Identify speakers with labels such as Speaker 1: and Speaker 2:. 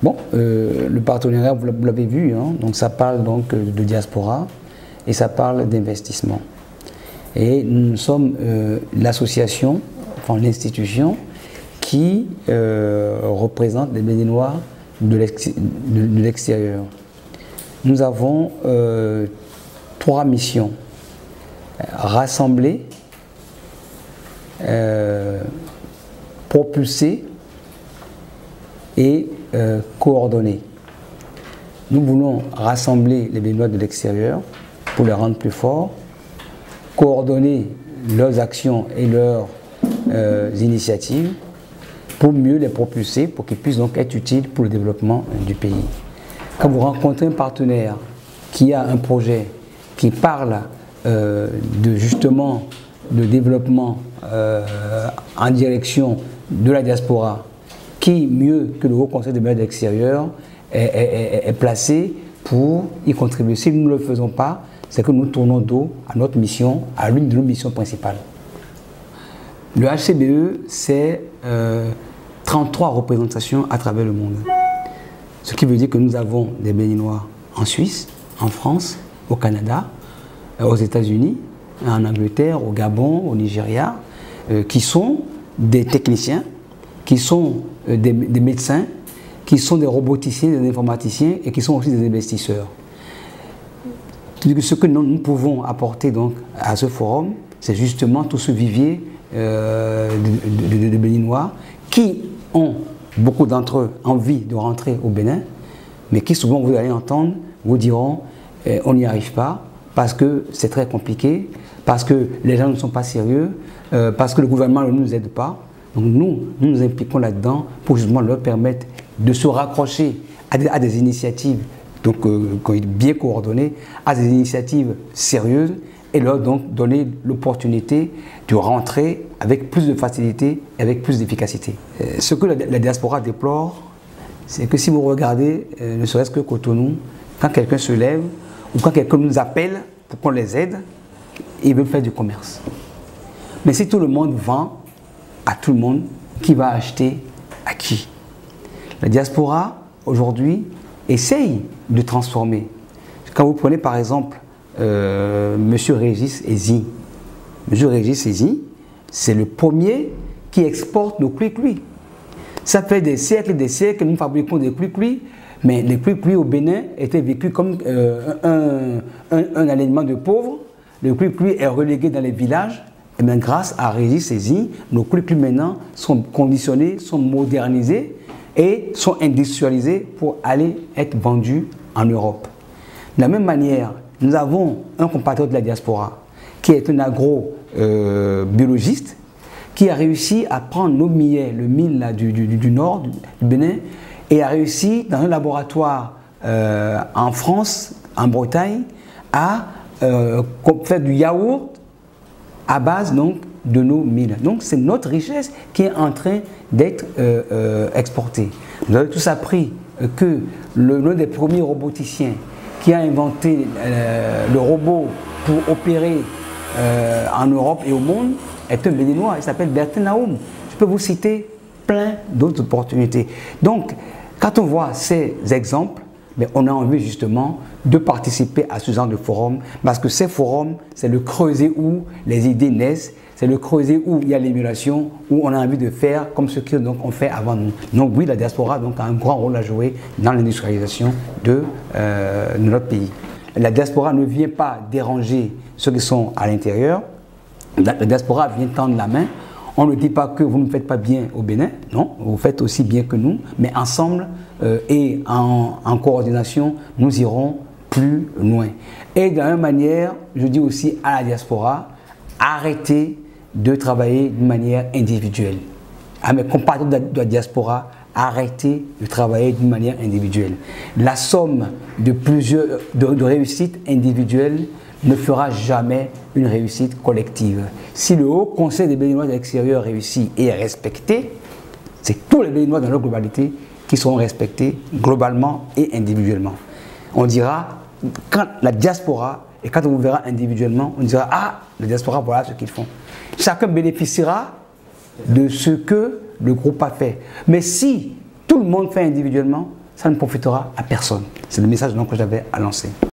Speaker 1: Bon, le partenariat, vous l'avez vu, hein, donc ça parle donc de diaspora et ça parle d'investissement. Et nous sommes l'association, enfin l'institution, qui représente les Béninois de l'extérieur. Nous avons 3 missions. Rassembler, propulser et coordonner. Nous voulons rassembler les Béninois de l'extérieur pour les rendre plus forts, coordonner leurs actions et leurs initiatives pour mieux les propulser, pour qu'ils puissent donc être utiles pour le développement du pays. Quand vous rencontrez un partenaire qui a un projet qui parle justement de développement en direction de la diaspora, qui mieux que le Haut Conseil des Béninois de l'extérieur est placé pour y contribuer. Si nous ne le faisons pas, c'est que nous tournons dos à notre mission, à l'une de nos missions principales. Le HCBE, c'est 33 représentations à travers le monde. Ce qui veut dire que nous avons des Béninois en Suisse, en France, au Canada, aux États-Unis, en Angleterre, au Gabon, au Nigeria, qui sont des techniciens, qui sont des médecins, qui sont des roboticiens, des informaticiens et qui sont aussi des investisseurs. Ce que nous pouvons apporter donc à ce forum, c'est justement tout ce vivier de Béninois qui ont, beaucoup d'entre eux, envie de rentrer au Bénin, mais qui souvent, vous allez entendre, vous diront on n'y arrive pas parce que c'est très compliqué, parce que les gens ne sont pas sérieux, parce que le gouvernement ne nous aide pas. Donc nous nous impliquons là-dedans pour justement leur permettre de se raccrocher à des initiatives donc, bien coordonnées, à des initiatives sérieuses et leur donc donner l'opportunité de rentrer avec plus de facilité et avec plus d'efficacité. Ce que la diaspora déplore, c'est que si vous regardez, ne serait-ce que Cotonou, quand quelqu'un se lève ou quand quelqu'un nous appelle pour qu'on les aide, ils veulent faire du commerce. Mais si tout le monde vend à tout le monde, qui va acheter à qui? La diaspora, aujourd'hui, essaye de transformer. Quand vous prenez par exemple M. Régis Ezi, M. Régis Ezi, c'est le premier qui exporte nos cuicui. Ça fait des siècles et des siècles que nous fabriquons des cuicui, mais les cuicui au Bénin étaient vécus comme un aliment de pauvres. Le cuicui est relégué dans les villages. Et bien, grâce à Régis Ezi, nos cuicui maintenant sont conditionnés, sont modernisés et sont industrialisés pour aller être vendus en Europe. De la même manière, nous avons un compatriote de la diaspora qui est un agrobiologiste qui a réussi à prendre nos millets, le mil là, du nord du Bénin, et a réussi dans un laboratoire en France, en Bretagne, à faire du yaourt à base donc, de nos milles. Donc c'est notre richesse qui est en train d'être exportée. Vous avez tous appris que l'un des premiers roboticiens qui a inventé le robot pour opérer en Europe et au monde est un Béninois, il s'appelle Bertin Naoum. Je peux vous citer plein d'autres opportunités. Donc, quand on voit ces exemples, mais on a envie justement de participer à ce genre de forum parce que ces forums, c'est le creuset où les idées naissent, c'est le creuset où il y a l'émulation, où on a envie de faire comme ce qu'on fait avant nous. Donc oui, la diaspora donc, a un grand rôle à jouer dans l'industrialisation de notre pays. La diaspora ne vient pas déranger ceux qui sont à l'intérieur. La diaspora vient tendre la main. On ne dit pas que vous ne faites pas bien au Bénin, non, vous faites aussi bien que nous, mais ensemble et en coordination, nous irons plus loin. Et de la même manière, je dis aussi à la diaspora, arrêtez de travailler d'une manière individuelle. À mes compatriotes de la diaspora, arrêtez de travailler d'une manière individuelle. La somme de réussites individuelles ne fera jamais une réussite collective. Si le Haut Conseil des Béninois de l'extérieur réussit et est respecté, c'est tous les Béninois dans leur globalité qui seront respectés globalement et individuellement. On dira, quand la diaspora, et quand on vous verra individuellement, on dira, ah, la diaspora, voilà ce qu'ils font. Chacun bénéficiera de ce que le groupe a fait. Mais si tout le monde fait individuellement, ça ne profitera à personne. C'est le message donc que j'avais à lancer.